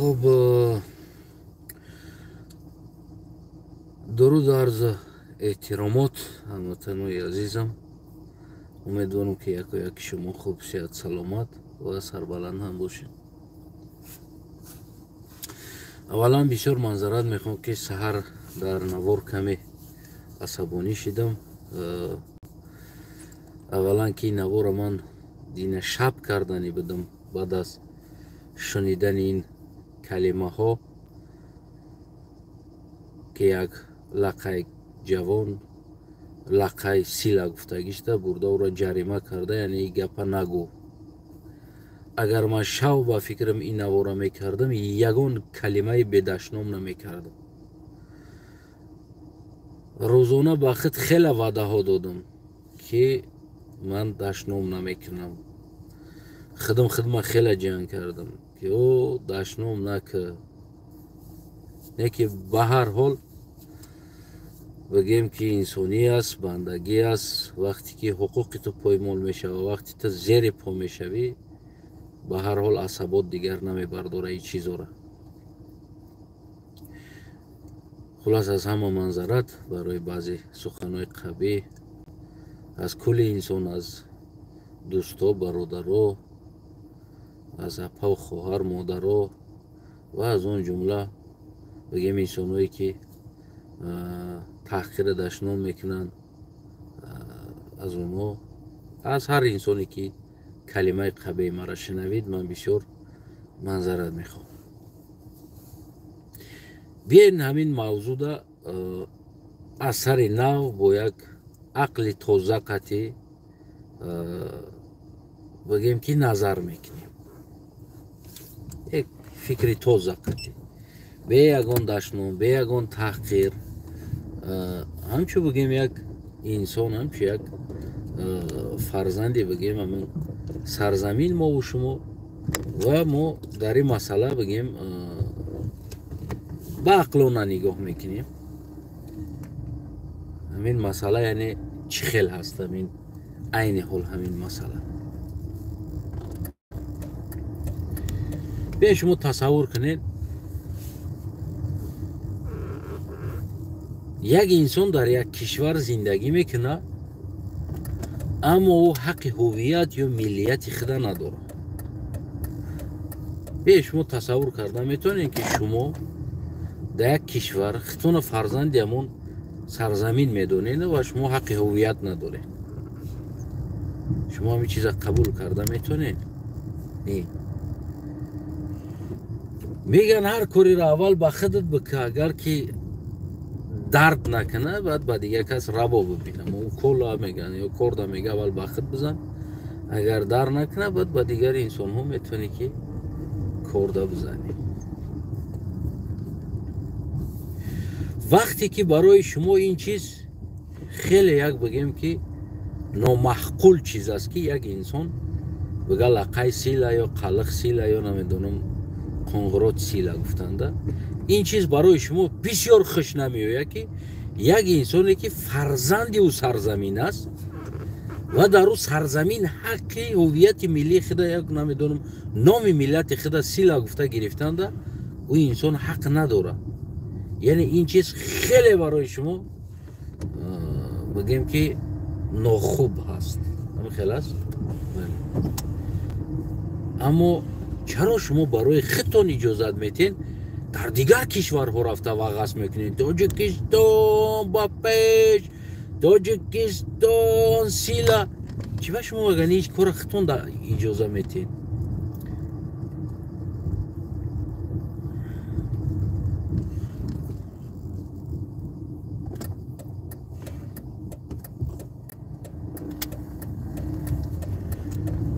خب درود عرض احترامات هموطنوی عزیزم. امیدوارم که یک شما خوب صحت سلامت و سربلند هم باشین. اولا بسیار معذرت میخوام که سحر در نوار کمی عصبانی شدم. اولا که نوار من دین شب کردنی بدم بعد از شنیدن این کلمه ها که یک لقای جوان لقای سیلا گفتگیشته برده او را جریمه کرده، یعنی این گپا نگو. اگر من شو با فکرم این نوارا میکردم یگان کلمه بدشنام نمیکردم. روزانه با خود خیلی وعده ها دادم که من دشنام نمیکنم. خودم خیلی جنگ کردم که او دشنام نکه، نه که به هر حال بگیم که انسانی است، بندگی است. وقتی که حقوق تو پایمال میشه و وقتی تو زیر پا میشوی به هر حال عصبات دیگر نمیبرداره این چیزا را. خلاص از همه منظرت برای بعضی سخنهای قبیح از کل انسان، از دوستا، برادرها، از اپا و خواهر، مادرها و از اون جمله بگیم انسانهایی که تحقیر دشنام میکنن، از اونها، از هر انسانی که کلمه قبیح مرا شنوید من بسیار منظرت میخوام. بیاین همین موضوع دا از سر نو با یک عقل تازه قطعی بگیم که نظر میکنیم. یک فکر تازه قطعی به یگان دشنام، به یگان تحقیر، همچو بگیم یک انسان، همچو یک فرزندی بگیم همین سرزمین ما و شما و ما در این مسئله بگیم با عقلانه نگاه میکنیم. همین مسئله یعنی چی خیل هست، همین عین حال همین مسئله. بیا شما تصور کنید یک انسان در یک کشور زندگی میکنه اما او حق هویت یا ملیت خود نداره. بیا شما تصور کرده میتونید که شما در یک کشور خودتون فرزند همون سرزمین میدونید و شما حق هویت ندارید. شما همین چیز قبول کرده میتونید؟ نه. میگن هر کاری را اول با خودت بکن، اگر که درد نکنه بعد با دیگه کس روا ببینم. اون کولا میگن یا کرده میگه اول با خود بزن، اگر درد نکنه بعد با دیگر انسان ها میتونی که کرده بزنی. وقتی که برای شما این چیز خیلی یک بگیم که نامحقول چیز است که یک انسان بگه لقای سیلا یا قلق سیلا یا نمیدونم قنقرات سیلا گفتنده، این چیز برای شما بسیار خوش نمیوید که یک انسانی که فرزندی او سرزمین است و در او سرزمین حق هویت ملی خود یک نمیدونم نام ملت خود سیلا گفته گرفتنده، او انسان حق نداره. یعنی این چیز خیلی برای شما بگیم که ناخوب هست. خلاص اما چرا شما برای خودتان اجازت میتین در دیگر کشورها رفته وقت میکنید؟ تاجیکستان با پیش، تاجیکستان سیلا، چی با شما اگر هیچ کار خودتان در اجازه میتین؟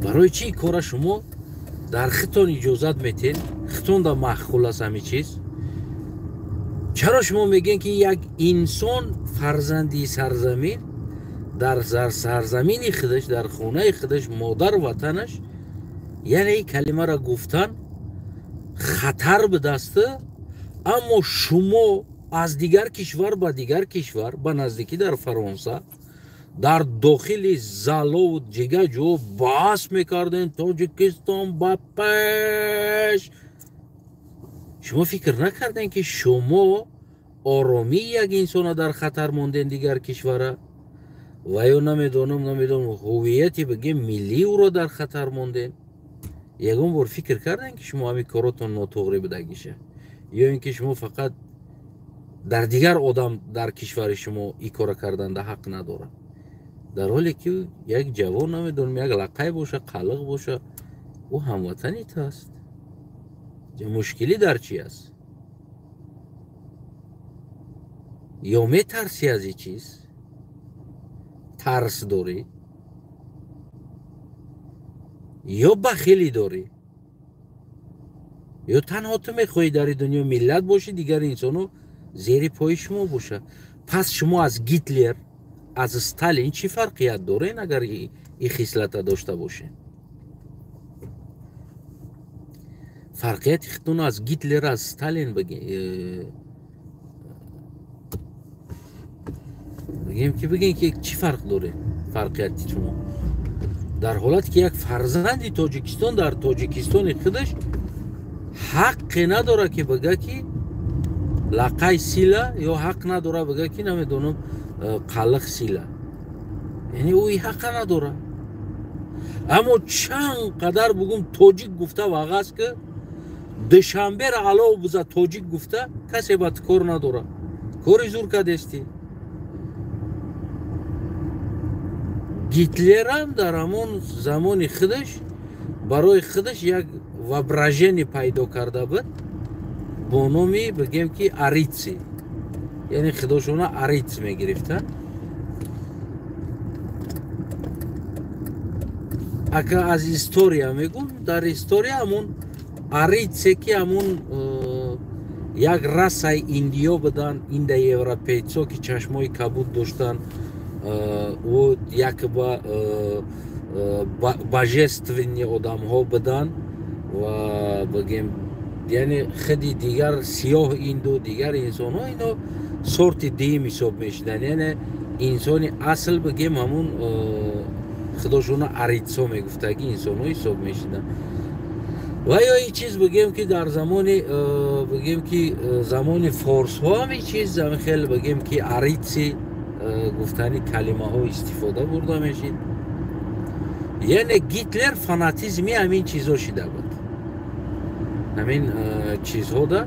برای چی کار شما در خودتان اجازت میتین؟ خودتان در محخول است همین چیز. چرا شما میگین که یک انسان فرزندی سرزمین در سرزمین خودش، در خانه خودش، مادر وطنش، یعنی این کلمه را گفتن خطر به دسته، اما شما از دیگر کشور به دیگر کشور به نزدیکی در فرانسه در داخل زلا و جگه جو بحث میکردن تاجیکستان با پیش. شما فکر نکردین که شما آرامی یک انسان در خطر موندین دیگر کشوره و یا نمیدونم هویتی بگیم ملی او را در خطر موندین؟ یگان بار فکر کردین که شما همین کاراتون ناتوغری بدگیشه یا اینکه شما فقط در دیگر آدم در کشور شما ای کار کردن ده حق نداره، در حالی که یک جوان نمیدونم یک لقای باشه قلق باشه او هموطنی هست. مشکلی در چی است؟ یا می ترسی از این چیز؟ ترس داری؟ یا بخیلی داری؟ یا تنها تو میخوایی در دنیا ملت باشی دیگر انسانو زیر پای شما باشه؟ پس شما از گیتلر از استالین چی فرقیت دارین اگر این خصلت داشته باشین؟ فرقیت خودتون از گیتلر از استالین بگیم که چی فرق داره فرقیت شما؟ در حالت که یک فرزند تاجیکستان در تاجیکستان خودش حق نداره که بگه که لقای سیلا یا حق نداره بگه که نمیدونم قلق سیلا، یعنی اوی حق نداره. اما چند قدر بگم تاجیک گفته واقع است که دوشنبه را علاوه بزا تاجیک گفته کسی باید کار نداره، کاری زور کدستی. گیتلر هم در همون زمان خودش برای خودش یک وابراژنی پیدا کرده بود با نامی بگیم که آریتسی، یعنی خودشونه آریتس میگرفتن. اگه از هیستوریا میگم در هیستوریا همون آریتسی که همون یک رسای ایندیا بدن، ایندای اروپایی‌ها که چشمای کبود داشتن و یک باجستوینی آدم ها بدن و بگیم یعنی خیلی دیگر سیاه ایندو دیگر انسان ها اینا سورت دیم حساب میشدن، یعنی انسانی اصل بگیم همون خودشون آریتسا میگفتگی انسان ها حساب میشدن. و یا این چیز بگیم که در زمان بگیم که زمان فارس ها هم این چیز خیلی بگیم که آریتسی گفتنی کلمه ها استفاده برده میشید. یعنی گیتلر فاناتیزمی همین چیزها شده بود، همین چیزها دا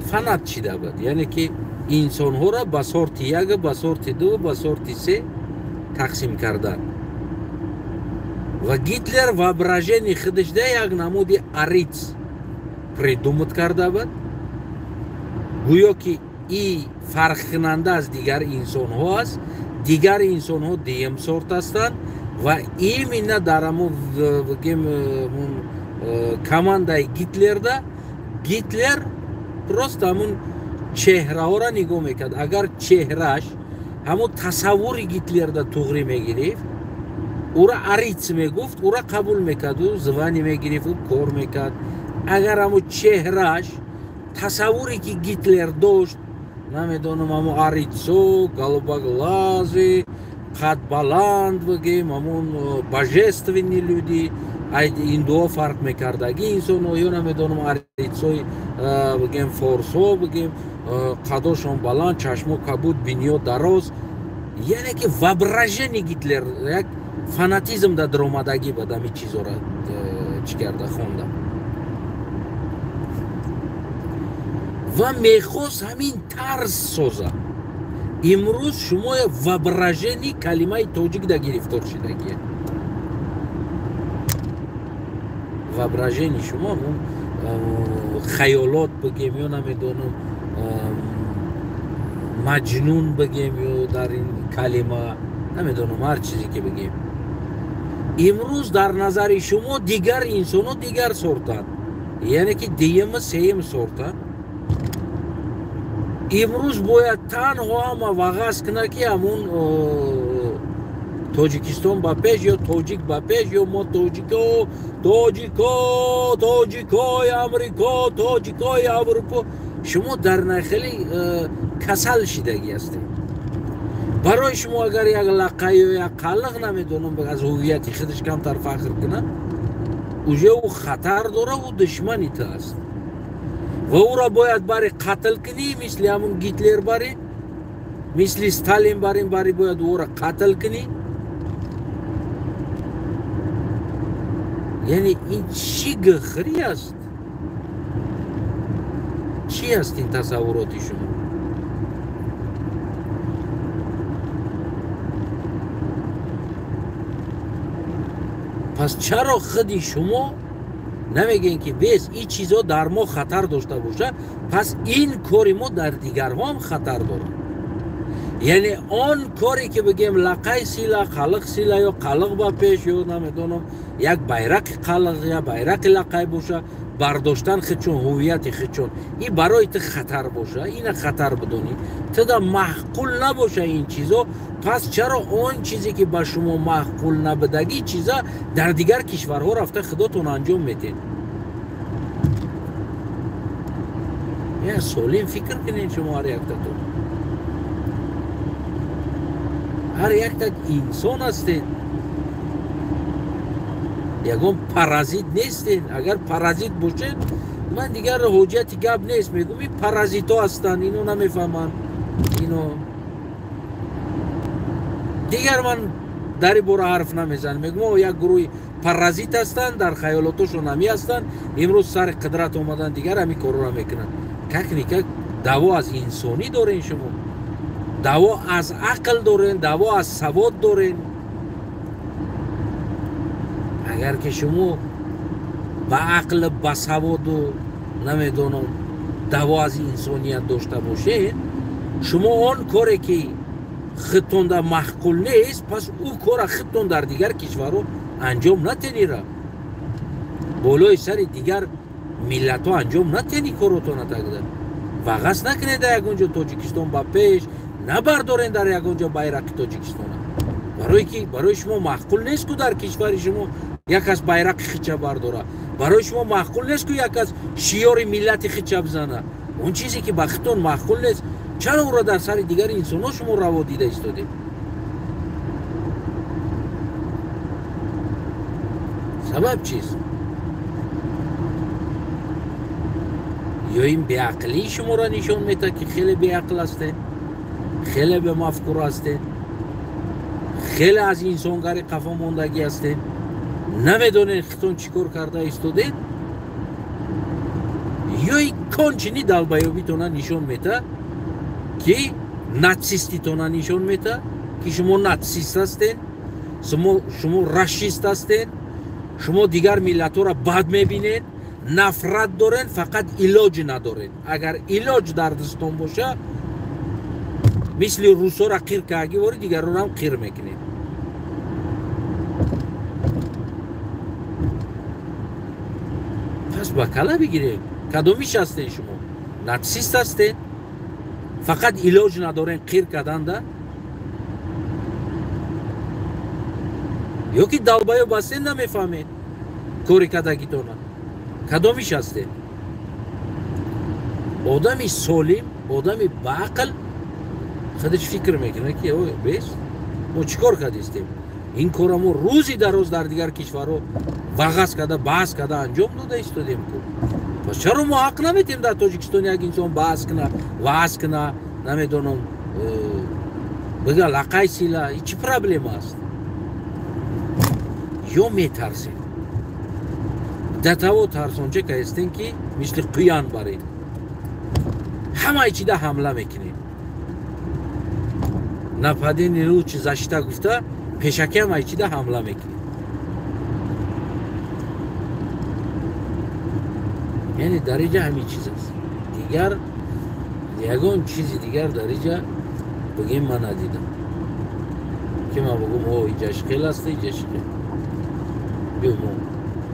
فانات شده بود، یعنی که انسان ها را به صورت یک، به صورت دو، به صورت سه تقسیم کردن. و گیتلر وابراژن خودش ده یک نمود آریتس پریدومت کرده بود، گویا که این فرق کننده از دیگر انسان ها است، دیگر انسان ها دیم سورت هستند و این مینا در همون بگیم کمانده گیتلر ده گیتلر درست همون چهره ها را نگاه میکرد. اگر چهرهش همون تصور گیتلر ده توغری میگیرفت او را آریتس میگفت، او را قبول میکرد و زبانی میگرفت و کار میکرد. اگر همون چهرهش تصوری که گیتلر داشت نمیدونم همون آریتسو галбаглазый قد بلند بگیم همون باجستوینی لودی این دو فرق میکردگی انسان ها یا نمیدونم آریتسوی بگیم فارسو بگیم قداشون بلند چشمو کبود بینیو دراز، یعنی که وابراژن گیتلر یک فاناتیزم در آمدگی بود همین چیزا را چی کرده خوندم و میخواست همین ترس سازه. امروز شما وابراژنی کلمه تاجیک در گرفتار شدگیه، وابراژنی شما خیالات بگیم یا نمیدونم مجنون بگیم یا در این کلمه نمیدونم هر چیزی که بگیم، امروز در نظر شما دیگر انسان ها دیگر سورتن، یعنی که دیم سیم سورتن. امروز باید تنها هم وغاز کنه که همون تاجیکستان با پیش یا تاجیک با پیش یا ما تاجیکای امریکا تاجیکای اروپا. شما در نخلی کسل شدگی هستید. برای شما اگر یک لقای یا یک قلق نمیدونم از هویتی خودش کمتر فخر کنه اوجه او خطر داره و دشمنی تا است. و او را باید برای قتل کنی، مثل همون گیتلر برای، مثل ستالین برای باید او را قتل کنی. یعنی این چی گخری است؟ چی است این تصوراتی شما؟ پس چرا خودی شما نمیگین که بیس این چیزا در ما خطر داشته باشه، پس این کاری ما در دیگرها هم خطر داره. یعنی آن کاری که بگیم لقای سیلا، قلق سیلا یا قلق با پیش یا نمیدونم یک بیرق قلق یا بیرق لقای باشه، برداشتن خودشون، هویت خودشون، این برای تو خطر باشه، این خطر بدونی تو دا معقول نباشه این چیزا. پس چرا اون چیزی که با شما معقول نبودگی چیزا در دیگر کشورها رفته خودتون انجام میدین؟ یا سالم فکر کنین شما هر یک تاتون، هر یک تا انسان هستین، یکم پارازیت نیستین. اگر پارازیت باشین من دیگر حجتی گپ نیست، میگم این پارازیت ها هستن، اینو نمیفهمن، اینو دیگر من در باره حرف نمیزنم. میگم یک گروه پارازیت هستن، در خیالاتشون همی هستن، امروز سر قدرت اومدن دیگر همی کارو را میکنن. که دعوا از انسانی دارین شما، دعوا از عقل دارین، دعوا از سواد دارین. اگر که شما با عقل، با سواد و نمیدونم دعوا از انسانیت داشته باشین، شما آن کاری که خودتون در معقول نیست، پس او کار خودتون در دیگر کشورها انجام نتینی را بالای سر دیگر ملت ها انجام نتینی کاراتون نتگدن. وقت نکنید در یک اونجا تاجیکستان با پیش نبردارین، در یک اونجا بیرق تاجیکستان، برای که برای شما معقول نیست که در کشور شما یک از بیرق خیچه برداره، برای شما معقول نیست که یک از شیار ملت خیچه بزنه. اون چیزی که با خودتون معقول نیست، چرا او را در سر دیگر انسان ها شما روا دیده ایستادید؟ سبب چیست؟ یا این بیعقلی شما را نشان میده که خیلی بیعقل هستین، خیلی به مفکور هستین، خیلی از انسانگری قفا ماندگی هستین، نمیدونین خودتون چیکار کرده ایستادین؟ یا این کنچنی دلبیابیتون نشان میده که ناتسیستیتون نشان میده که شما ناتسیست هستین، شما راشیست هستین، شما دیگر ملت را بد میبینین، نفرت دارین، فقط علاج ندارین. اگر علاج در دستون باشه، مثل روسا را قیر کردی واری دیگر رو هم قیر میکنین. پس با کلا بگیرین کدومیش هستین شما؟ ناتسیست هستین، فقط علاج ندارین، قیر کردن ده، یا که دلبایو بستین نمیفهمین کوری کدگیتونه؟ کدومیش هستین؟ آدمی سالم، آدمی با عقل خودش فکر میکنه که اوه بیس ما چیکار کردیم؟ این کارا ما روزی در روز در دیگر کشورها وغز کرده، بحث کرده انجام داده ایستادیم. پس چرا ما حق نمیتیم در تاجیکستان یک انسان بحث کنه، وعظ کنه، نمیدونم بگه لقای سیلا؟ این چی پرابلم است؟ یا میترسیم دتاو ترسانچه که هستین که مثل قیان برین همه چی ده حمله میکنین. نپده نیرو چی زشته گفته پیشکی همه چی ده حمله میکنین. یعنی درجه همین چیز است. دیگر یگان چیزی دیگر درجه بگیم من ندیدم که من بگم اوه اینجا شکل است، اینجا شکل بیمون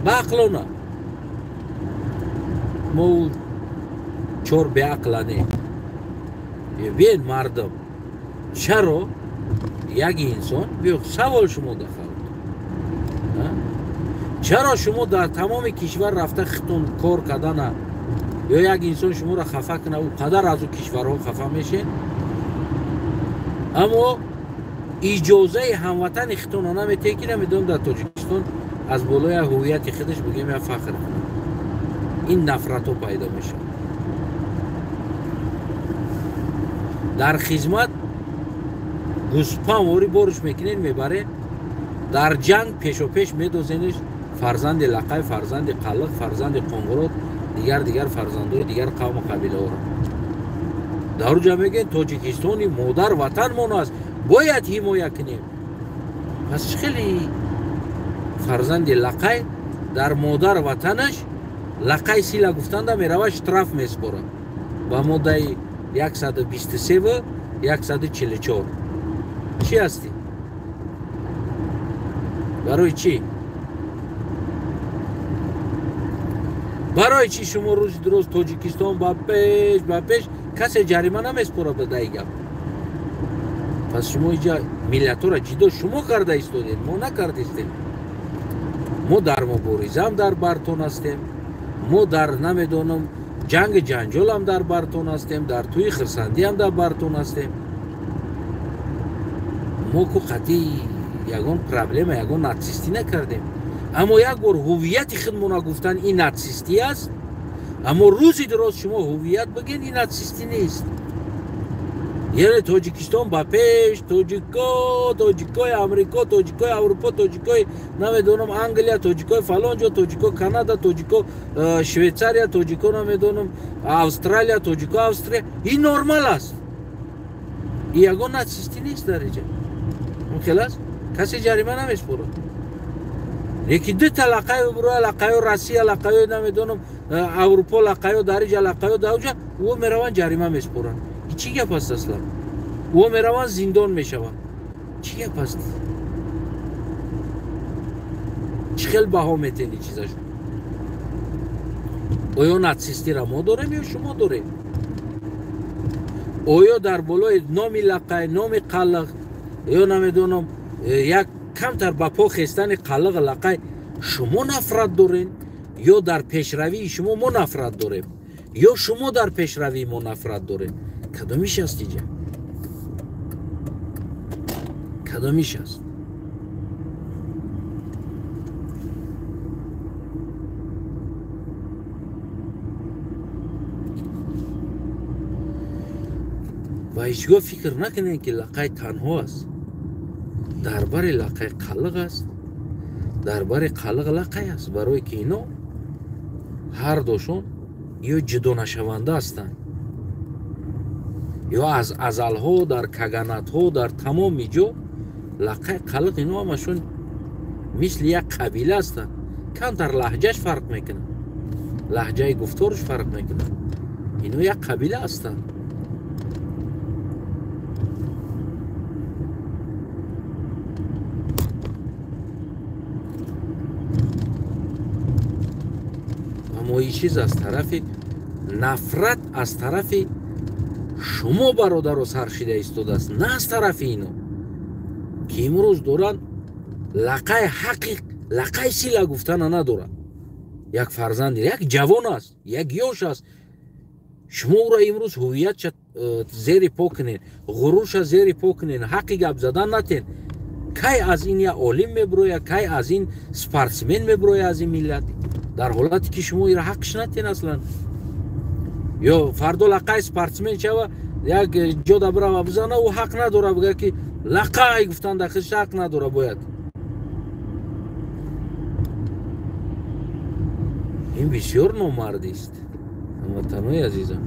بعقلونه ما چور بعقلانه بین مردم. چرا یک انسان بیو سوال شما دخل چرا شما در تمام کشور رفته خطون کار کردن یا یک انسان شما را خفه کنه او قدر از او کشورها خفه میشه، اما اجازه هموطن خطون ها نمیتگی نمیدونم در تاجیکستان از بالای هویت خودش بگیم یا فخر کنه. این نفرت ها پیدا میشه. дар хизмат гӯспан вори бориш мекунед мебаред, дар ҷанг пешопеш медозенеш фарзанди лақай, фарзанди қаллиқ, фарзанди қоңғурот, дигар фарзандои дигар қавму қабилаҳоро дар ҷа мегӯяд тоҷикистони модар ватанмон аст, бояд ҳимоя кунем. пас чӣ хеле фарзанди лақай дар модар ватанаш лақай сила гуфтанда меравад штраф меспорад ба моддаи 123 ва 144. чӣ ҳастӣ? барои чӣ? барои чӣ шумо рӯзи дуруз тоҷикистон ба пеш касе ҷарима намеспорад ба даи гап? пас шумо инҷа миллатҳоро ҷидо шумо карда истодед, мо накардистем. мо дар муборизаам дар бартон ҳастем, мо дар намедонам ҷанги ҷанҷолам дар бартон ҳастем, дар тӯи хирсандиам дар бартон ҳастем. мо ку қатъи ягон проблема, ягон нацистӣ накардем. аммо як бор ҳуввияти худмона гуфтан ин нацистӣ аст, аммо рӯзи дуроз шумо ҳуввият бигӯед ин нацистӣ нест. яъне тоҷикистон ба пеш, тоҷикои амрико, тоҷикои аврупо, тоҷикои намедонам англия, тоҷикои фалонҷо, тоҷико канада, тоҷико швейтсария, тоҷико намедонам австралия, тоҷико австрия, ин нормал аст. ин ягон нацистӣ нест дар инҷа. хелас касе ҷарима намеспорад. یکی دو تا لقای برای لقای روسیه لقای نمیدونم اروپا لقای در اینجا لقای در اونجا و میروان جریمه میسپرن. چی گپ است اصلا؟ و میروان زندان میشوند. چی گپ است؟ چی خیلی بها میتونی چیزاش؟ آیا ناتسیستی را ما داریم یا شما داریم؟ آیا در بالای نامی لقای نامی قلق یا نمیدونم یک کمتر با پا خستن قلق لقای شما نفرت دارین یا در پیشروی شما ما نفرت داریم یا شما در پیشروی ما نفرت دارین؟ کدومیش است اینجا؟ کدومیش است؟ و هیچگاه فکر نکنین که لقای تنها است. درباره لقای قلق است، درباره قلق لقای است، برای که اینا هر دوشون یا جدا نشونده هستند یا از ازلها در کگنتها در تمام جا لقای قلق اینا همشون مثل یک قبیله هستند. کمتر لهجهش فرق میکنه، لهجه گفتارش فرق میکنه. اینا یک قبیله هستند. این چیز از طرف نفرت از طرف شما برادر و سرشیده ایستاده است، نه از طرف اینو که امروز دارن لقای حقیق لقای سیلا گفتن ندارن. یک فرزند یک جوان است، یک یوش است، شما او را امروز هویت زیر پا کنین، غرورش زیر پا کنین، حقی گپ زدن نتین. کی از این یا عالم میبرویه، کی از این سپورتسمن میبرویه از این ملت، در حالتی که شما ایره حقش نتین اصلا. یا فردا لقای سپورتسمن شوه یک جا بره بزنه و حق نداره بگه که لقای گفتن در خودش حق نداره. باید این بسیار نامردی است. هموطنای عزیزم،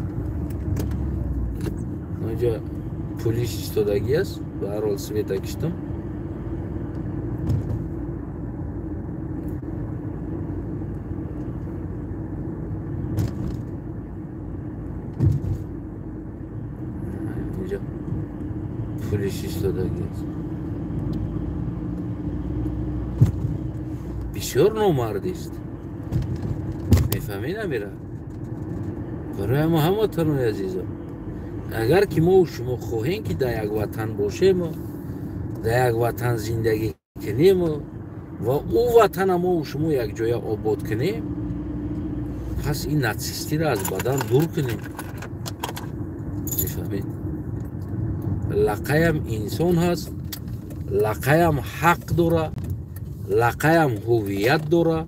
اینجا پلیس ایستادگی است، به هر حال سویتا کشتم. اینجا پلیس ایستادگی است. بسیار نامردی است. میفهمی نمیره؟ برای ما هموطنای عزیزم، اگر که ما و شما خواهیم که در یک وطن باشیم و در یک وطن زندگی کنیم و او وطن ما و شما یک جای آباد کنیم، پس این ناتسیستی را از بدن دور کنیم. میفهمید؟ لقایم انسان هست، لقایم حق داره، لقایم هویت داره.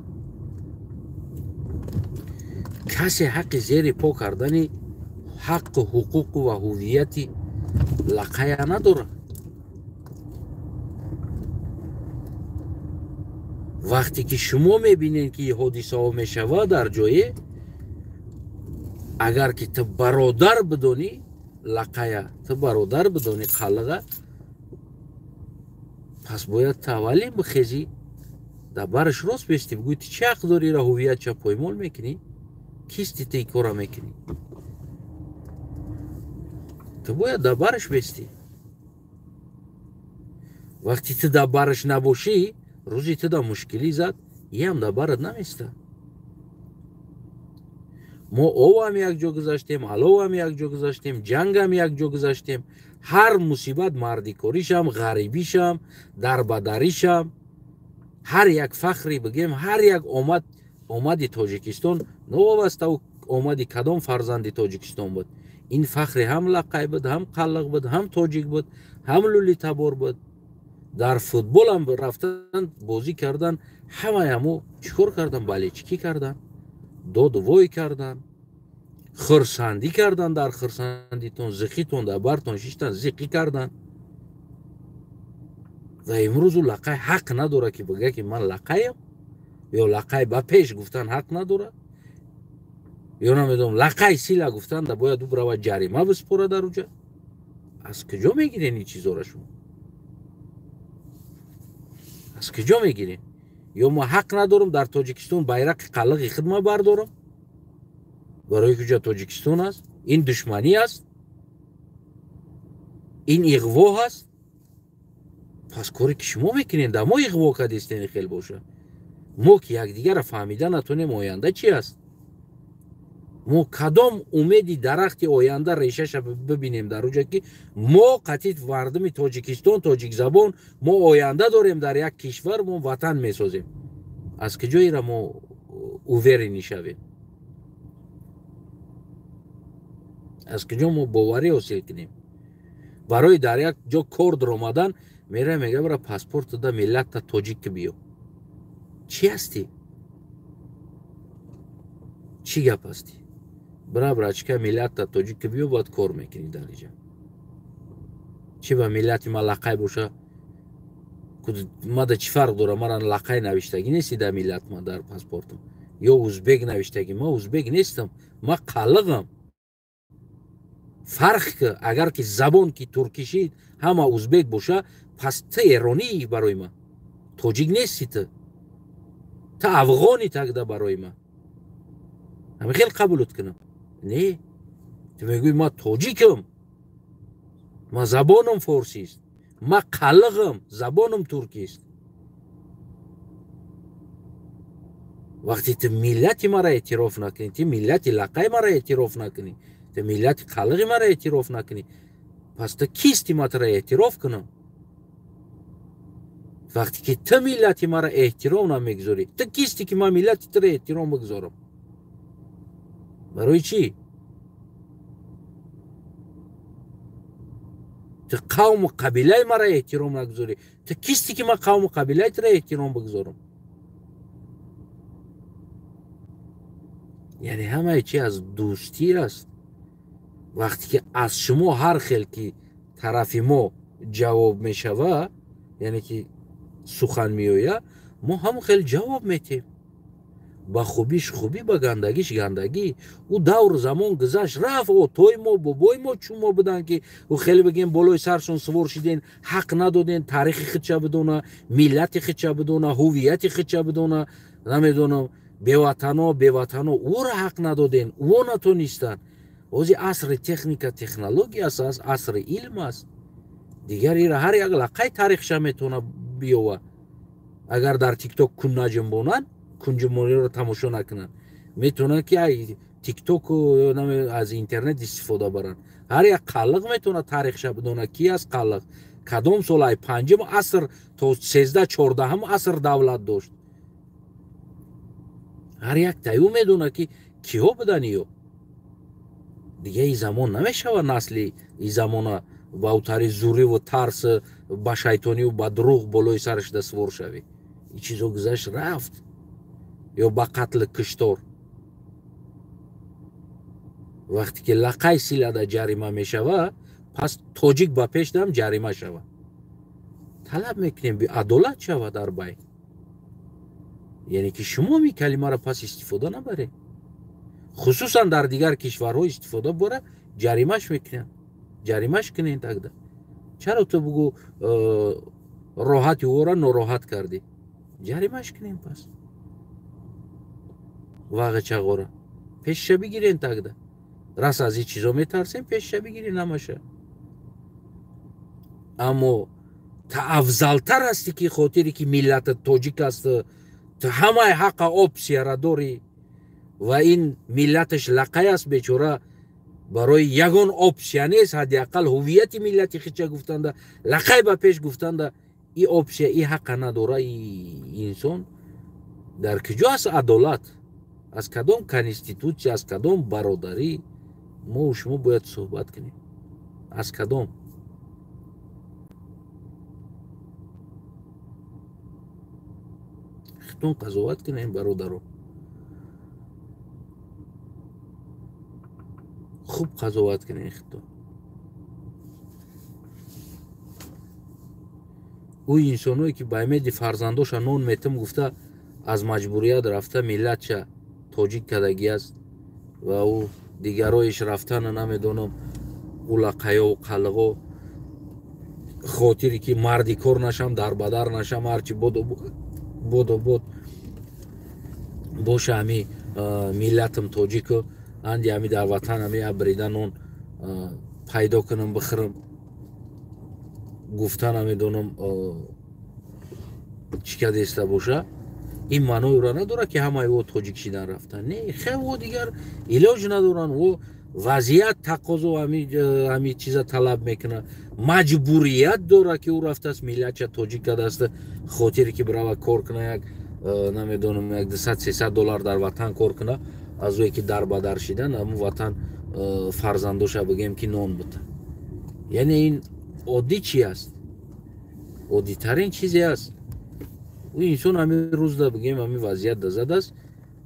کسی حق زیر پا کردن حق و حقوق و هویت лақая надора. вақте ки шумо мебинед ки ҳодисаҳо мешавад дар ҷое, агар ки ту бародар бидонӣ лақая, ту бародар бидонӣ қалиға, пас бояд ту аввалин бихезӣ дар бараш рост бестӣ, бигӯӣ ту чӣ ҳақ дорӣ ира ҳувиятша поймол мекунӣ? кисти ту ин кора мекунӣ? ту бояд дар бараш бестӣ. вақти ту дар бараш набошӣ, рӯзи ту дар мушкилӣ зад, иам дар барат наместа. мо овам якҷо гузаштем, аловам якҷо гузаштем, ҷангам якҷо гузаштем. ҳар мусибат, мардикоришам, ғарибишам, дарбадаришам, ҳар як фахри бигем, ҳар як омади тоҷикистон, новобастау омади кадом фарзанди тоҷикистон буд. ин фахри ҳам лақай буд, ҳам қаллиқ буд, ҳам тоҷик буд, ҳам лӯлитабор буд. дар футболам рафтан бозӣ кардан, ҳамаяму чӣ кор кардан? балечкӣ кардан, доду вой кардан, хурсандӣ кардан, дар хурсандитон зиқитон дар бартон шиштан зиқӣ кардан. ва имрӯзу лақай ҳақ надора ки бигӯяд ки ман лақаям, ё лақай ба пеш гуфтан ҳақ надора, ё намедонам лақай сила гуфтан да бояд ӯ биравад ҷарима биспора дар уҷа. аз куҷо мегирен ин чизора шумо? аз куҷо мегирен? ё ма ҳақ надорам дар тоҷикистон байрақи қалиғи хидма бардорам? барои куҷа тоҷикистон аст? ин душманӣ аст? ин иғво аст? пас коре ки шумо мекунед да мо иғво кардистени хел боша. мо ки якдигара фаҳмида натонем оянда чӣ аст? мо кадом умеди дарахти оянда решаша бибинем дар уҷа ки мо қатъи мардуми тоҷикистон, тоҷикзабон, мо оянда дорем дар як кишвар, мо ватан месозем. аз куҷо ира мо уверенӣ шавем? аз куҷо мо боварӣ ҳосил кунем? барои дар як ҷо кор даромадан мера мега бара паспорту да миллата тоҷик биё. чӣ ҳастӣ? чӣ гап ҳастӣ? бира брачка миллата тоҷик биё, бояд кор мекунӣ дар иҷа. чӣ ба миллати ма лақай боша? мада чӣ фарқ дора? мара лақай навиштагӣ нести дар миллат ма дар паспортам, ё узбек навиштагӣ? ма узбек нестам, ма қалиғам. фарқ ки агар ки забон ки туркишӣ ҳама узбек боша, пас ту эронии барои ма, тоҷик нести ту афғони тагда барои ма. ҳамин хел қабулот кунам? не, ту мегӯӣ ма тоҷикам, ма забонам форсист, ма қалиғам, забонам туркист. вақти ту миллати мара эътироф накунӣ, ту миллати лақай мара эътироф накунӣ, ту миллати қалиғи мара эътироф накунӣ, пас ту кисти ма тура эътироф кунам? вақте ки ту миллати мара эҳтиром намегузорӣ, ту кисти ки ман миллати тура эҳтиром бигузорам? барои чӣ? ту қавму қабилаи мара эҳтиром нагузорӣ, ту кисти ки ман қавму қабилаи тура эҳтиром бигузорам? яъне ҳамаи чи аз дӯстӣ аст. вақте ки аз шумо ҳар хел ки тарафи мо ҷавоб мешава, яъне ки сухан меояд, мо ҳамон хел ҷавоб метем. ба хубиш хубӣ, ба гандагиш гандагӣ. ӯ давру замон гузашт, рафт. отои мо, бобои мо чумо буданд ки ӯ хеле бигем болои саршон сувор шиден, ҳақ надоден таърихи худша бидона, миллати худша бидона, ҳувияти худша бидона, намедонам беватано ӯро ҳақ надоден, ӯ натонистанд. ҳозир асри техника, технология аст, асри илм аст. дигар ира ҳар як лақай таърихша метавона биёва. агар дар тикток кун наҷунбонанд, кунҷумониро тамошо накунанд, метавонанд ки ай тикток аз интернет истифода баранд. ҳар як қалиқ метавонад таърихша бидонад ки аст қалиқ, кадом сол ай 5 аср то 13-14 аср давлат дошт. ҳар як таъюн медонад ки киҳо буданд ё. дига ин замон намешавад насли ин замона ба утари зуриву тарсу ба шайтонию ба дуруғ болои сараш да сувор шавӣ. ин чизо гузашт, рафт. ё ба қатли куштор. вақте ки лақай силада ҷарима мешава, پس توجیک با پیش دارم جریمه شود. طلب میکنیم بی عدالت شود در بین. یعنی که شما می کلمه را پس استفاده نبره. خصوصا در دیگر کشورها استفاده بره جریمهش میکنن. جریمهش کنین تاگده. چرا تو بگو راحتی او را ناراحت کردی؟ جریمهش کنین پس. واقع چغوره. پیش بگیرین تاگده. راست از این چیزا میترسین پیش بگیرین نماشه. اما تا افضلتر هستی که خاطری که ملت تاجیک است تا همه حق اپسیا را داری و این ملتش لقای است بیچاره برای یگان اپسیا نیست حداقل هویت ملتی خیچه گفتنده لقای با پیش گفتنده این اپسیا این حق نداره این انسان در کجا است عدالت از کدام کنستیتوچی از کدام برادری ما و شما باید صحبت کنیم از کدام خطون قضاوت کنیم برادرو خوب قضاوت کنیم خطون او انسانوی که با امید فرزنداش نون میتم گفته از مجبوریت رفته ملت چه تاجیک کدگی است و او دیگرایش رفتن نمیدونم او لقیا و قلقا خاطری که مردی کار نشم در بدر نشم هرچی بود باشه همی ملتم تاجیک اندی همی در وطن همی ابریدن اون پیدا کنم بخرم گفتن نمیدونم چی که دیسته باشه این معنی را نداره که همه او تاجیک شدن رفتن نه خیلی او دیگر علاج ندارن او وضعیت تقاضا همی چیزا طلب میکنه مجبوریت داره که او رفته است ملت چه تاجیک کرده است خاطری که برای کار کنه یک نمیدونم یک 200-300 دلار در وطن کار کنه از اوی که در بدر شدن اما وطن فرزندوش بگیم که نون بده یعنی این عادی چی است عادی ترین چیزی است و انسان همین روز دا بگیم همین وضعیت دا زد است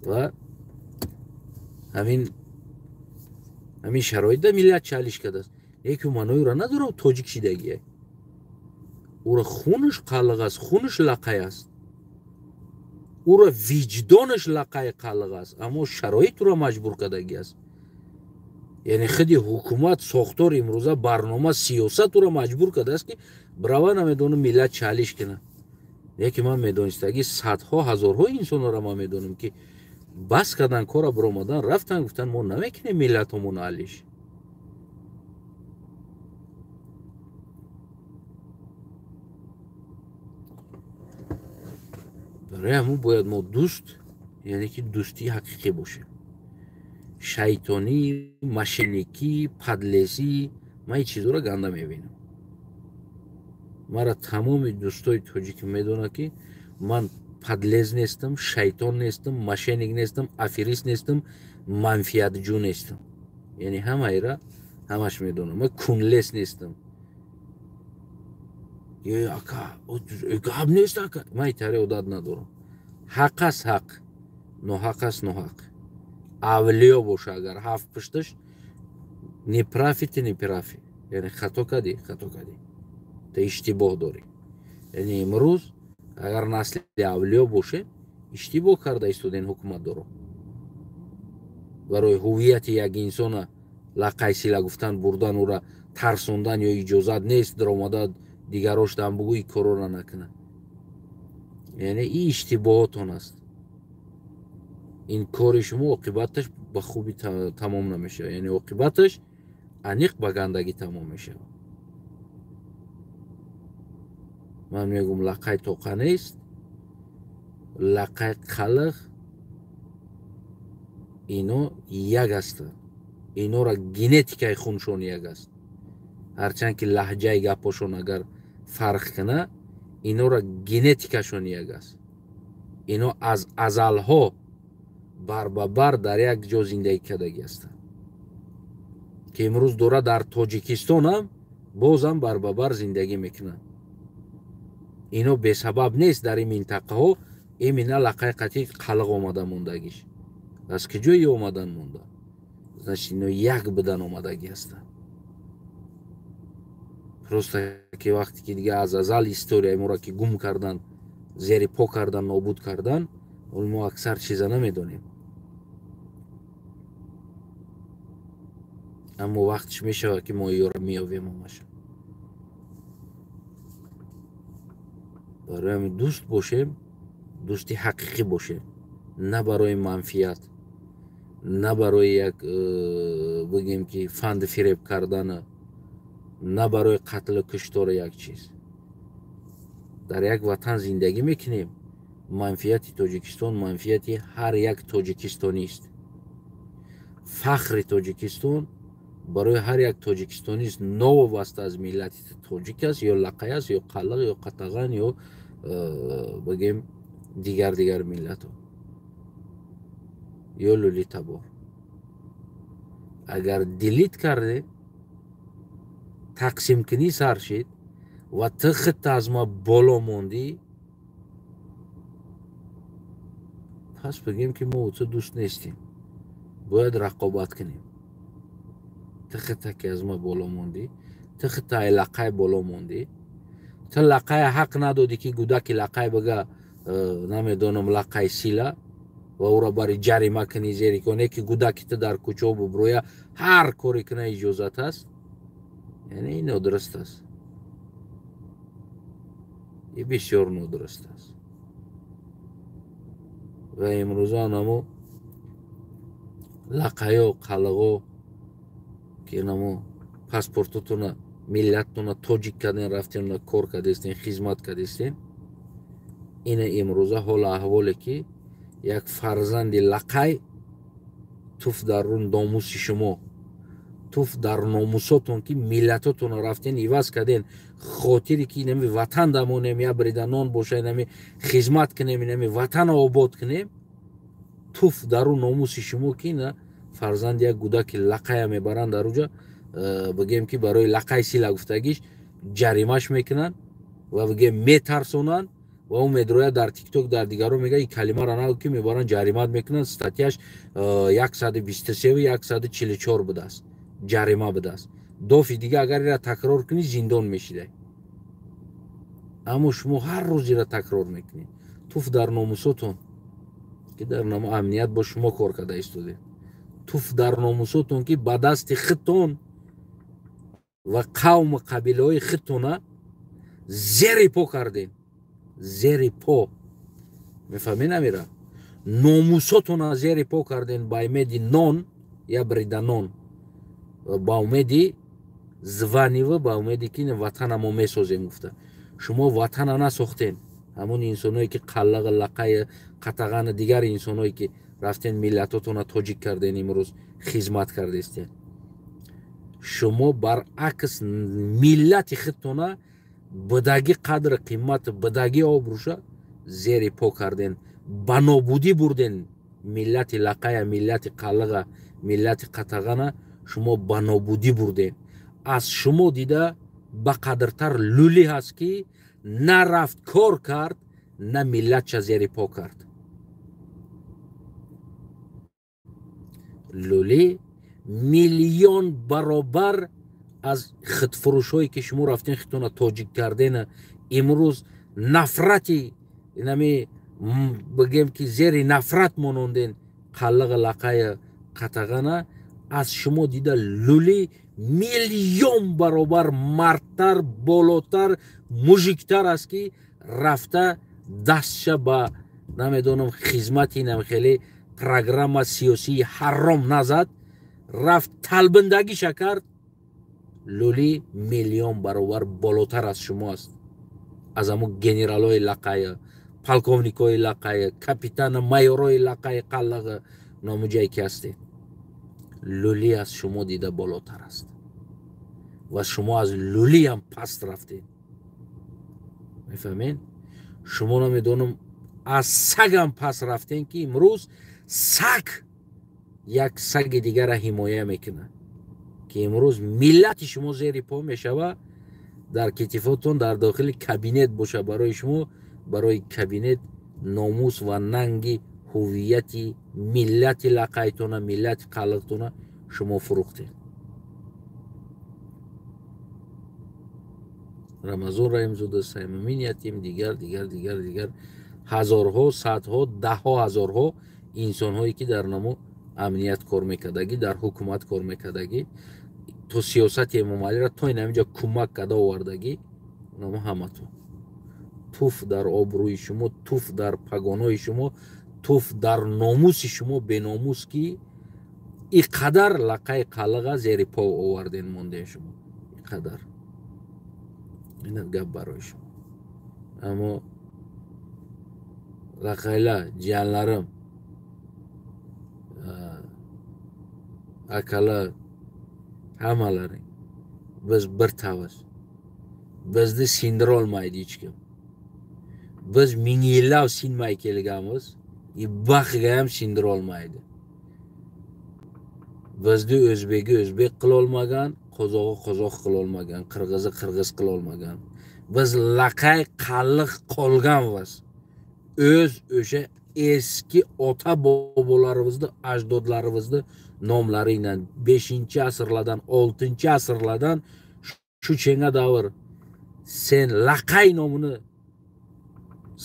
و همین شرایط دا ملت چالش کرده است یکی منوی را نداره و تاجیک شدگیه او را خونش قلق است خونش لقای است او را وجدانش لقای قلق است اما شرایط را مجبور کردگی است یعنی خودی حکومت ساختار امروزه برنامه سیاست را مجبور کرده است که برای نمیدونه ملت چالش کنه یکی من میدونستگی صدها هزارها انسان را ما میدونم که بس کردن کار برآمدن رفتن گفتن ما نمیکنیم ملتمون حلش برای همون باید ما دوست یعنی که دوستی حقیقی باشه شیطانی مشنیکی پدلسی من این چیزا را گنده میبینم مرا تمام دوستای تاجیک میدونه که من پدلز نیستم شیطان نیستم مشنیک نیستم افریست نیستم منفیت جو نیستم یعنی همه را همش میدونم من کونلس نیستم یه اکا نیست اکا من ایتاری عدد ندارم حق است حق نوحق است نوحق اولیا باشه اگر هفت پشتش نپرافی تی نپرافی یعنی خطا کدی تا اشتباه داری یعنی امروز اگر نسل اولیا باشه اشتباه کرده ایستاد این حکومت داره برای هویت یک انسان لقای سیلا گفتن بردن او را ترسوندن یا اجازت نیست در آمده دیگراش دم بگوی کارو را نکنه یعنی این اشتباهاتون است این کار شما عاقبتش به خوبی تمام نمیشه یعنی عاقبتش انیق به گندگی تمام میشه من میگم لقای توقع نیست لقای خلق اینو یک است اینو را گنتیکای خونشون یک است هرچند که لهجه گپشون اگر فرق کنه اینو را گنتیکشون یک است اینو از ازلها بر در یک جا زندگی کردگی هستند که امروز دوره در تاجیکستان هم بازم بر زندگی میکنن اینو به سبب نیست در این منطقه ها ایمینا لقای قطعی خلق آمده موندگیش از کجای آمدن مونده اینو یک بدن آمدگی هستند просто ки вақте ки дига аз азал историяи моро ки гум кардан, зери по кардан, нобуд кардан, мо аксар чиза намедонем. аммо вақтиш мешавад ки мо ёро меёвем ҳамаша. барои ҳамин дӯст бошем, дӯсти ҳақиқӣ бошем, на барои манфиат, на барои як бигем ки фанду фиреб кардана, на барои қатлу куштори як чиз. дар як ватан зиндагӣ мекунем. манфиати тоҷикистон манфиати ҳар як тоҷикистонист. фахри тоҷикистон барои ҳар як тоҷикистонист новобаста аз миллати тоҷик аст, ё лақай аст, ё қаллақ, ё қатаған, ё бигем дигар миллатҳо, ё лӯлитабор. агар дилит карде, тақсимкунӣ сар шид ва ту хитта аз ма боло мондӣ, пас бигем ки мо у ту дӯст нестем. бояд рақобат кунем. ту хитта ки аз ма боло мондӣ, ту хитта ай лақай боло мондӣ, ту лақай ҳақ надодӣ ки гудаки лақай бага намедонам лақай сила ва уро бари ҷарима кунӣ зери коне ки гудаки ту дар кӯчо буброя ҳар коре куна иҷозат аст. яъне ин нодуруст аст. ин бисёр нодуруст аст. ва имрӯза намо лақайо қаллағо ки намо паспортотуна миллаттуна тоҷик карден, рафтен кор кардестен, хизмат кардестен. ина имрӯза ҳола аҳволе ки як фарзанди лақай туф дар номуси шумо, туф дар номусотон ки миллатотон рафтен иваз карден, хотире ки нами ватан дамонем, я брида нон боша, нами хизмат кунем, нами ватана обод кунем, туф дар номуси шумо ки на фарзанди як гудаки лақая мебаранд дар уҷа, бигем ки барои лақай сила гуфтагиш ҷаримаш мекунанд ва бигем метарсонанд ва он медрояд дар тикток дар дигаро мега ин калимаро нагӯ ки мебаранд ҷаримат мекунанд. статьяш 123-144 будааст, ҷарима будааст. дофи дига агар ира такрор кунӣ зиндон мешидай. аммо шумо ҳар рӯз ира такрор мекунед. туф дар номусотон ки дар намо амният бо шумо кор карда истоде, туф дар номусотон ки ба дасти худтон ва қавму қабилаҳои худтона зери по кардем. зери по мефаҳмед намира? номусотона зери по карден ба умеди нон я брида нон, ба умеди званива, ба умеди ки ватана мо месозем гуфта. шумо ватана насохтен. ҳамон инсоное ки қаллаға, лақая, қатағана, дигар инсоное ки рафтен миллатотона тоҷик карден, имрӯз хизмат кардестен. шумо баръакс миллати худтона бидагӣ қадри қимат, бидагӣ обрӯша зери по карден, ба нобудӣ бурден. миллати лақая, миллати қаллаға, миллати қатағана шумо ба нобудӣ бурден. аз шумо дида ба қадртар лӯлӣ ҳаст ки на рафт кор кард, на миллатша зери по кард. лӯлӣ миллион баробар аз худфурӯшҳое ки шумо рафтен худтона тоҷик кардена, имрӯз нафрати нами бигем ки зери нафрат мононден қаллаға, лақая, қатағана, аз шумо дида лӯлӣ миллион баробар мардтар, болотар, мужиктар аст ки рафта дастша ба намедонам хизмати намхеле программа сиёсии ҳаром назад, рафт талбиндагиша кард. лӯлӣ миллион баробар болотар аз шумо аст. аз ҳамо генералҳои лақая, полковникҳои лақая, капитана, майёрои лақаи қаллаға номуҷае ки ҳастед. лӯлӣ аз шумо дида болотар аст ва шумо аз лӯлӣ ҳам паст рафтед. мефаҳмед? шумо намедонам аз сагам паст рафтен ки имрӯз саг як саги дигара ҳимоя мекунад ки имрӯз миллати шумо зери по мешава. дар китифотон дар дохили кабинет боша барои шумо, барои кабинет номус ва нанги ҳуввияти миллати лақайтона, миллати қаллақтона шумо фурӯхтед. Ramazon Rahimzoda, Saymimin Yatim, دیگر هزارها صدها دهها هزارها انسان‌هایی که در نام امنیت کار میکردگی، در حکومت کار میکردگی، تو سیاست امام علی را تا اینجا کمک کرده آوردگی، نام همتون توف در آبروی شما، توف در پگانای شما، توف در ناموس شما، به ناموس کی اینقدر لقای قلقه زیر پا آوردین مونده شما، اینقدر این گپ برای شما. اما laqaylar, jiyanlarim, akalar, hammalaring biz bir tavız. Bizni sindira olmaydi hech kim. Biz ming yillab sinmay kelganmiz, baxtga ham sindira olmaydi. Bizni o'zbeki o'zbek qila olmagan, qozog'i qozoq qila olmagan, qirg'izi qirg'iz qila olmagan. Biz laqay qalliq qolganmiz. Öz o'sha eski ota bobolarimizni, ajdodlarimizni nomlari bilan 5-asrlardan, 6-asrlardan shu chenga davr sen laqay nomini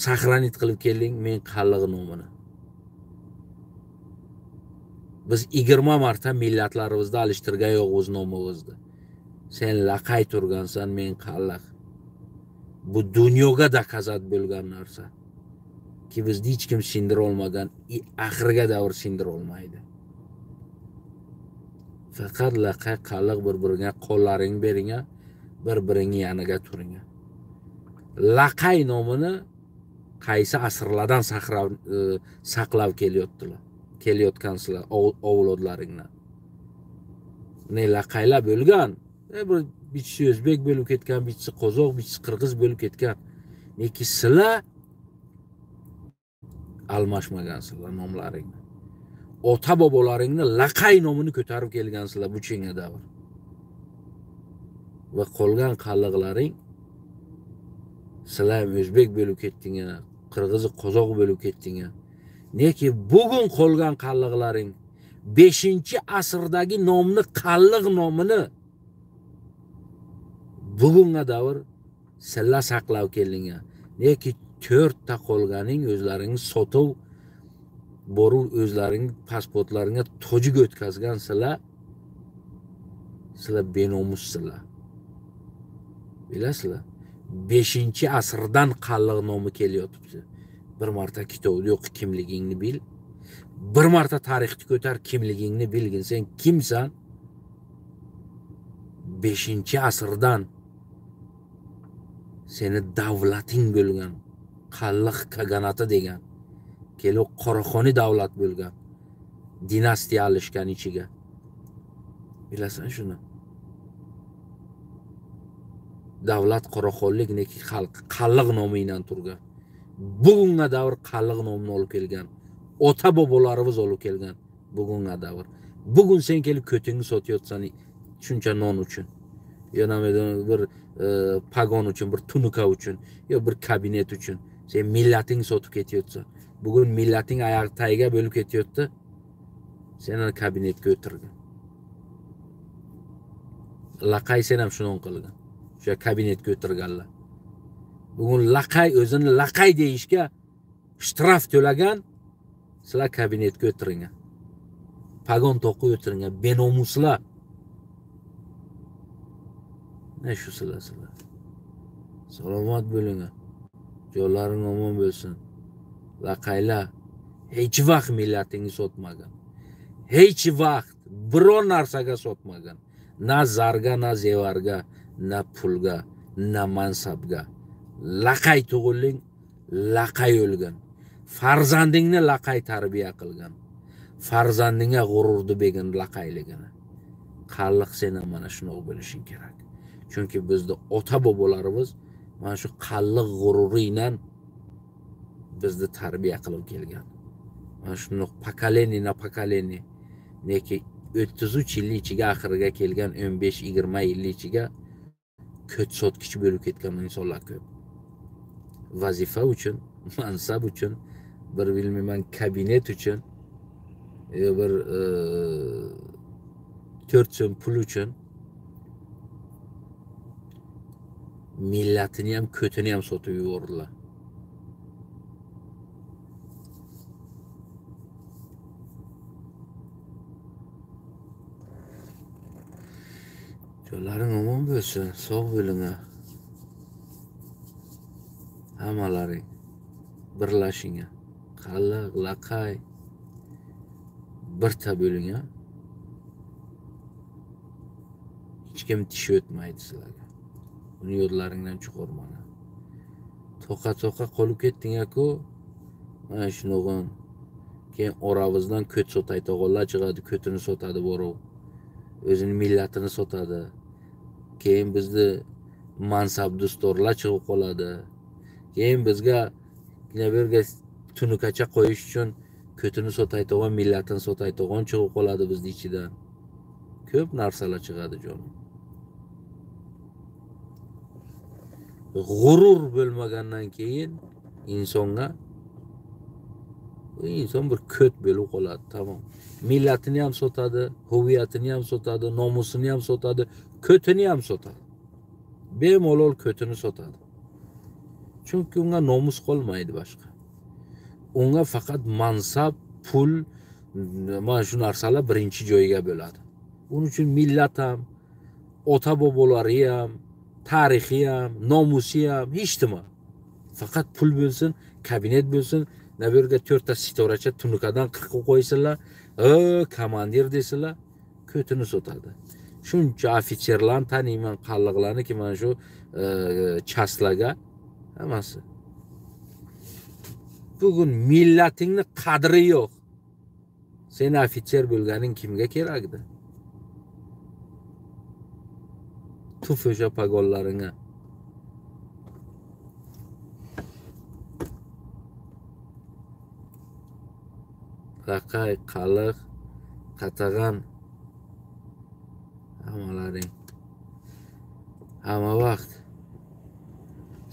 saqlanib qilib kelding, men qalliq nomini. Biz 20 marta millatlarimizni alishtirgan yo'q o'z nomimizni. Sen laqay turgansan, men qalliq. Bu dunyoga dokazat bo'lgan narsa. Ki bizni hech kim sindira olmagan, oxirgi davr sindira olmaydi. Faqat laqay qalliq bir-biriga qo'llaring beringa, bir-biringni yoniga turinga. Laqay nomini qaysi asrlardan saqlab kelayotgansizlar avlodlaringdan. Ne laqaylar bo'lgan, bir bichisi o'zbek bo'lib ketgan, bichisi qozoq, bichisi qirg'iz bo'lib ketgan. Neki sizlar almashmagansizlar nomlaringni. Ota bobolaringni laqay nomini ko'tarib kelgansizlar bu chenga davr. Va qolgan qalliqlaring sizlar o'zbek bo'lib ketdinga, qirg'iz qozoq bo'lib ketdinga. Neki bugun qolgan qalliqlaring 5-asrdagi nomni qalliq nomini bugunga davr sizlar saqlab keldinga. Neki 4 qolganing o'zlaring sotib borib o'zlaring pasportlaringga tojik o'tkazgansizlar. Sizlar benomussizlar. Bilasizlar? 5-asrdan qalliq nomi kelyotibdi. Bir marta kitobda yo'q, kimligingni bil. Bir marta tarixni ko'tar, kimligingni bilgin. Sen kimsan? 5-asrdan seni davlating bo'lgan, qalliq kaganati degan, kelib Qoraxoni davlat bo'lgan, dinastiya alishgan ichiga. Bilasan shuni? Davlat Qoraxonlik neki qalliq nomi bilan turgan. Bugunga davr qalliq nomini olib kelgan. Ota bobolarimiz olib kelgan bugunga davr. Bugun sen kelib ko'tingni sotayotsan shuncha non uchun. Yana bir pagon uchun, bir tunuka uchun, yo bir kabinet uchun. Sen millating sotib ketayotsan. Bugun millating oyoq tagiga bo'lib ketayotdi. Sen uni kabinetga o'tirgan. Laqay sen ham shuni qilgan. O'sha kabinetga o'tirganlar. Bugun laqay o'zini laqay deyishga shtraf to'lagan, sizlar kabinetga o'tiringan. Pagon to'qib o'tiringan, benomuslar. Ne shu sizlar? Salomat bo'ling. Jo'llaring omon bo'lsin. Laqaylar hech vaqt millatingni sotmagan. Hech vaqt biror narsaga sotmagan. Na zarga, na zevarga, na pulga, na mansabga. Laqay tug'ilding, laqay o'lgan. Farzandingni laqay tarbiya qilgan. Farzandingga g'ururni bergan laqayligini. Qalliq sen ham mana shuni bilishing kerak. Chunki bizning ota bobolarimiz mana shu qalliq g'ururi bilan bizni tarbiya qilib kelgan. Mana shuni pokoleniya neki 33 yil ichiga oxiriga kelgan 15-20 yil ichiga ko't sotkichi bo'lib ketgan insonlar ko'p. Vazifa uchun, mansab uchun, bir bilmayman kabinet uchun, bir 4 so'm pul uchun millatini ham ko'tini ham sotib yubordilar. Jo'laring omon bo'lsin, sog' bo'linglar. Hammalaring birlashinglar. Qalliq, laqay birta bo'linglar. Hech kim tish o'tmaydi sizlarga. Buni yo'llaringdan chiqarmanglar. To'qa qolib ketding-ku. Mana shunog'in. Keyin oramizdan ko't sotaydiganlar chiqadi, ko'tini sotadi borib. O'zini millatini sotadi. Keyin bizni mansabdostorlar chiqib qoladi. Keyin bizga nima tunukacha qo'yish uchun ko'tini sotaydigan, millatini sotaydigan chiqib qoladi bizning ichidan. Ko'p narsalar chiqadi jonim. G'urur bo'lmagandan keyin insonga inson bir ko't bo'lib qoladi, tamom. Millatini ham sotadi, huviyatini ham sotadi, nomusini ham sotadi, ko'tini ham sotadi. Bemalol ko'tini sotadi. Chunki unga nomus qolmaydi boshqa. Unga faqat mansab, pul, mana shu narsalar birinchi joyga bo'ladi. Buning uchun millat ham, ota bobolari ham, tarixi ham, nomusi ham hech nima. Faqat pul bo'lsin, kabinet bo'lsin, naberga 4 ta sitoracha tunukadan 40 qo'ysalar, komandir desalar, ko'tini sotadi. Shuncha ofitserlarni taniyman, qalliqlarni ki mana shu chastlarga hammasi. Bugun millatingni qadri yo'q. Sen ofitser bo'lganing kimga kerakdi? Tuf o'sha pagollaringga. Laqay, qaliq, qatag'an hammalaring. Hamma vaqt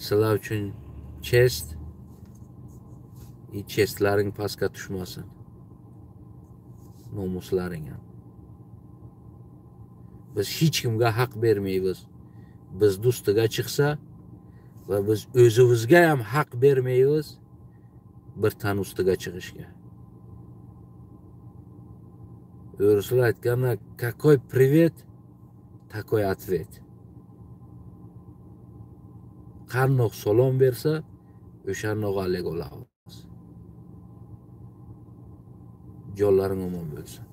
sizlar uchun chest, chestlaring pastga tushmasin. Nomuslaring ham. Biz hech kimga haq bermaymiz. Biz do'stiga chiqsa va biz o'zimizga ham haq bermaymiz bir tan ustiga chiqishga. O'rislar aytganlar, какой привет, такой ответ. Qandoq salom bersa, o'shandoq alik olamiz. Jonlaring omon bo'lsin.